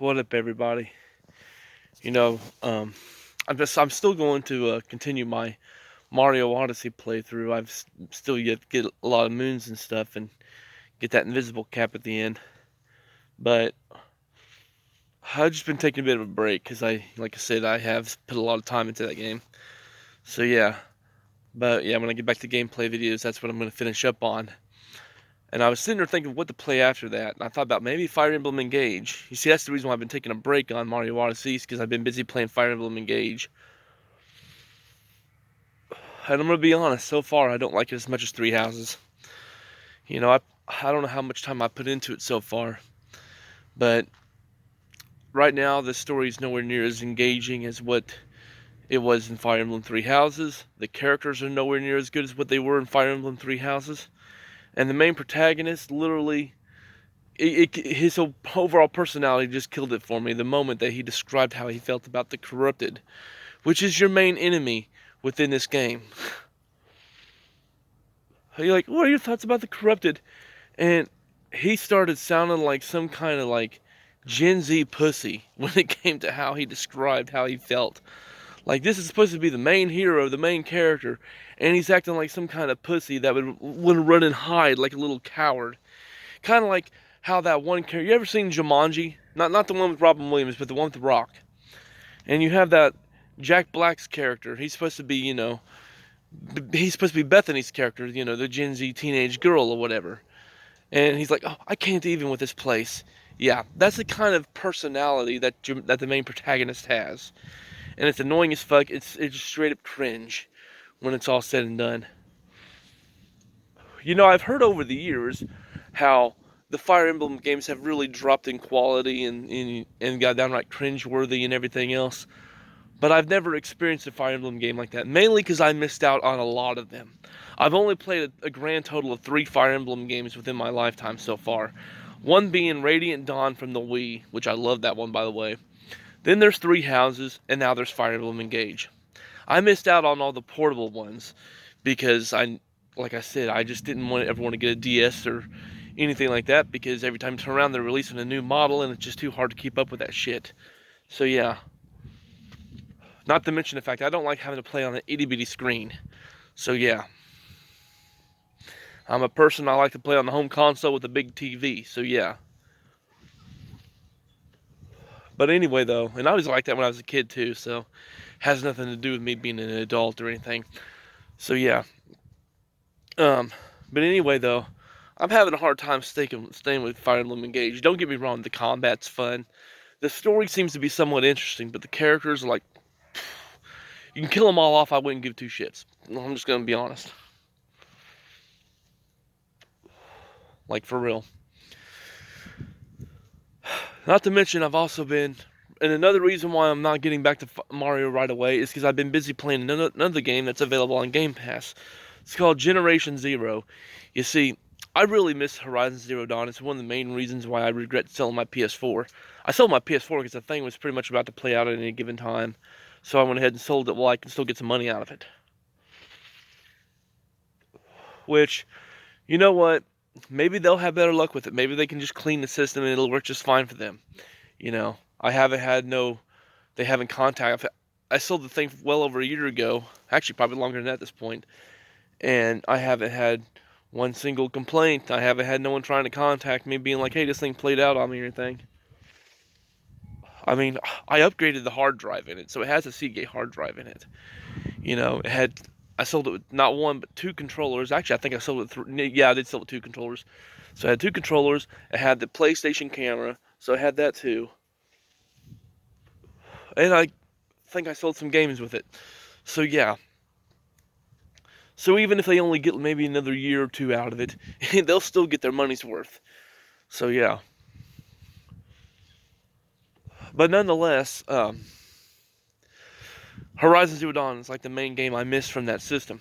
What up, everybody? You know, I'm still going to continue my Mario Odyssey playthrough. Still yet to get a lot of moons and stuff, and get that invisible cap at the end. But I've just been taking a bit of a break because like I said, I have put a lot of time into that game. So yeah, but yeah, when I get back to gameplay videos, that's what I'm going to finish up on. And I was sitting there thinking what to play after that, and I thought about maybe Fire Emblem Engage. You see, that's the reason why I've been taking a break on Mario Odyssey, because I've been busy playing Fire Emblem Engage. And I'm gonna be honest, so far I don't like it as much as Three Houses. You know, I don't know how much time I put into it so far, but right now the story is nowhere near as engaging as what it was in Fire Emblem Three Houses. The characters are nowhere near as good as what they were in Fire Emblem Three Houses, and the main protagonist literally. His overall personality just killed it for me the moment that he described how he felt about the corrupted, which is your main enemy within this game. You're like, what are your thoughts about the corrupted? And he started sounding like some kind of like Gen Z pussy when it came to how he described how he felt. Like, this is supposed to be the main hero, the main character, and he's acting like some kind of pussy that would run and hide like a little coward. Kind of like how that one character. You ever seen Jumanji? Not the one with Robin Williams, but the one with The Rock. And you have that Jack Black's character. He's supposed to be, he's supposed to be Bethany's character, the Gen Z teenage girl or whatever. And he's like, oh, I can't even with this place. Yeah, that's the kind of personality that the main protagonist has, and it's annoying as fuck. It's just straight up cringe when it's all said and done. I've heard over the years how the Fire Emblem games have really dropped in quality and got downright cringe-worthy and everything else. But I've never experienced a Fire Emblem game like that, mainly because I missed out on a lot of them. I've only played a grand total of 3 Fire Emblem games within my lifetime so far. One being Radiant Dawn from the Wii, which I love that one, by the way. Then there's Three Houses, and now there's Fire Emblem Engage. I missed out on all the portable ones because like I said, I just didn't ever want to get a DS or anything like that, because every time I turn around they're releasing a new model and it's just too hard to keep up with that shit. So yeah. Not to mention the fact I don't like having to play on an itty bitty screen. So yeah. I'm a person, I like to play on the home console with a big TV. So yeah. But anyway though, and I was like that when I was a kid too, so has nothing to do with me being an adult or anything. So yeah. But anyway though, I'm having a hard time staying with Fire Emblem Engage. Don't get me wrong, the combat's fun. The story seems to be somewhat interesting, but the characters are like, you can kill them all off, I wouldn't give two shits. I'm just gonna be honest. Like, for real. Not to mention, I've also been, and another reason why I'm not getting back to Mario right away is because I've been busy playing another game that's available on Game Pass. It's called Generation Zero. You see, I really miss Horizon Zero Dawn. It's one of the main reasons why I regret selling my PS4. I sold my PS4 because the thing was pretty much about to play out at any given time. So I went ahead and sold it while I can still get some money out of it. Which, you know what? Maybe they'll have better luck with it. Maybe they can just clean the system and it'll work just fine for them. I haven't had they haven't contacted. I sold the thing well over a year ago. Actually, probably longer than that at this point. And I haven't had one single complaint. I haven't had no one trying to contact me being like, hey, this thing played out on me or anything. I mean, I upgraded the hard drive in it, so it has a Seagate hard drive in it. I sold it with not one but 2 controllers. Actually, I think I sold it with yeah, I did sell it with 2 controllers. So I had 2 controllers. It had the PlayStation camera, so I had that too. And I think I sold some games with it. So yeah. So even if they only get maybe another year or 2 out of it, they'll still get their money's worth. So yeah. But nonetheless, Horizon Zero Dawn is like the main game I missed from that system.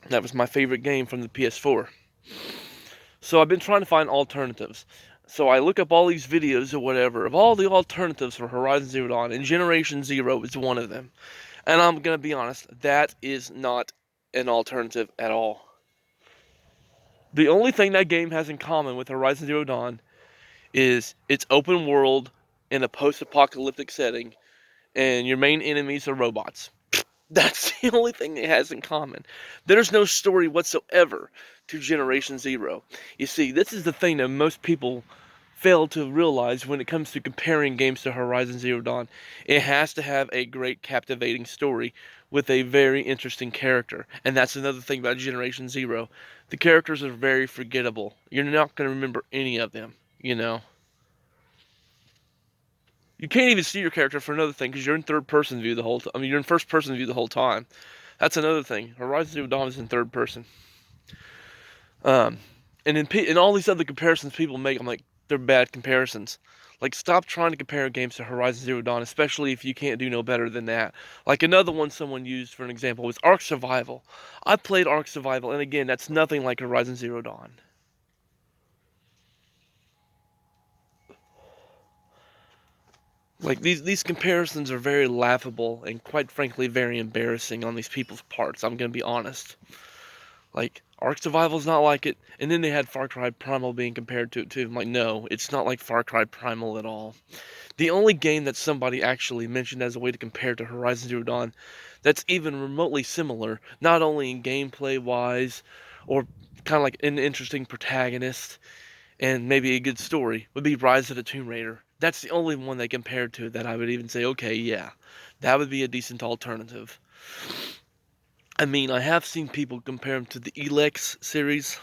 That was my favorite game from the PS4. So I've been trying to find alternatives. So I look up all these videos or whatever of all the alternatives for Horizon Zero Dawn, and Generation Zero is one of them. And I'm going to be honest, that is not an alternative at all. The only thing that game has in common with Horizon Zero Dawn is it's open world in a post-apocalyptic setting, and your main enemies are robots. That's the only thing it has in common. There's no story whatsoever to Generation Zero. You see, this is the thing that most people fail to realize when it comes to comparing games to Horizon Zero Dawn. It has to have a great, captivating story with a very interesting character. And that's another thing about Generation Zero. The characters are very forgettable. You're not going to remember any of them, you know? You can't even see your character for another thing because you're in third person view the whole time. I mean, you're in first person view the whole time. That's another thing. Horizon Zero Dawn is in third person. Um, and in all these other comparisons people make, I'm like, they're bad comparisons. Like, stop trying to compare games to Horizon Zero Dawn, especially if you can't do no better than that. Like, another one someone used for an example was Ark Survival. I played Ark Survival, and again, that's nothing like Horizon Zero Dawn. Like, these comparisons are very laughable and, quite frankly, very embarrassing on these people's parts. I'm gonna be honest. Like, Ark Survival's not like it, and then they had Far Cry Primal being compared to it too. I'm like, no, it's not like Far Cry Primal at all. The only game that somebody actually mentioned as a way to compare to Horizon Zero Dawn that's even remotely similar, not only in gameplay wise or kind of like an interesting protagonist and maybe a good story, would be Rise of the Tomb Raider. That's the only one they compared to that I would even say, okay, yeah, that would be a decent alternative. I mean, I have seen people compare them to the Elex series.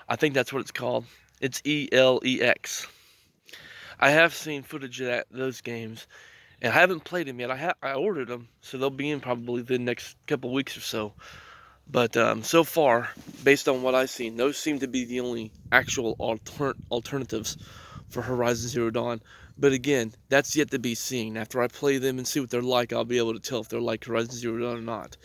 I think that's what it's called. It's ELEX. I have seen footage of those games, and I haven't played them yet. I ordered them, so they'll be in probably the next couple weeks or so. But so far, based on what I've seen, those seem to be the only actual alternatives for Horizon Zero Dawn. But again, that's yet to be seen. After I play them and see what they're like, I'll be able to tell if they're like Horizon Zero Dawn or not.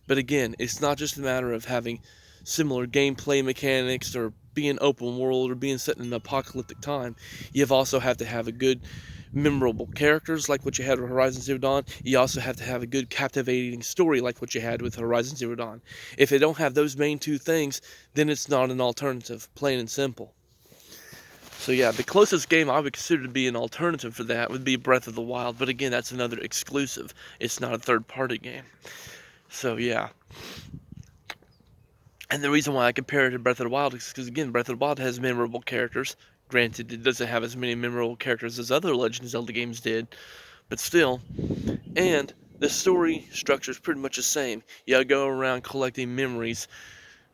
But again, it's not just a matter of having similar gameplay mechanics or being open world or being set in an apocalyptic time. You also have to have a good, memorable characters like what you had with Horizon Zero Dawn. You also have to have a good, captivating story like what you had with Horizon Zero Dawn. If they don't have those main two things, then it's not an alternative, plain and simple. So yeah, the closest game I would consider to be an alternative for that would be Breath of the Wild. But again, that's another exclusive. It's not a third-party game. So yeah. And the reason why I compare it to Breath of the Wild is because, again, Breath of the Wild has memorable characters. Granted, it doesn't have as many memorable characters as other Legend of Zelda games did, but still. And the story structure is pretty much the same. You go around collecting memories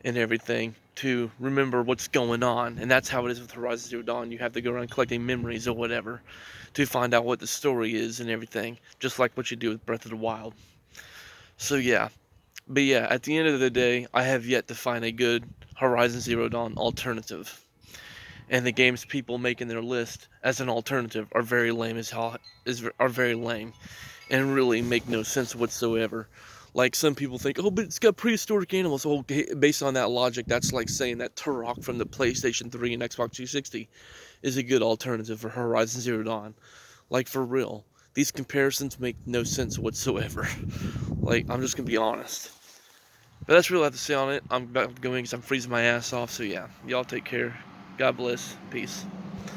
and everything to remember what's going on. And that's how it is with Horizon Zero Dawn. You have to go around collecting memories or whatever to find out what the story is and everything, just like what you do with Breath of the Wild. So yeah. But yeah, at the end of the day, I have yet to find a good Horizon Zero Dawn alternative. And the games people make in their list as an alternative are very lame are very lame and really make no sense whatsoever. Like, some people think, oh, but it's got prehistoric animals. Oh, based on that logic, that's like saying that Turok from the PlayStation 3 and Xbox 360 is a good alternative for Horizon Zero Dawn. Like, for real. These comparisons make no sense whatsoever. Like, I'm just gonna be honest. But that's really all I have to say on it. I'm about to go in because I'm freezing my ass off. So yeah, y'all take care. God bless. Peace.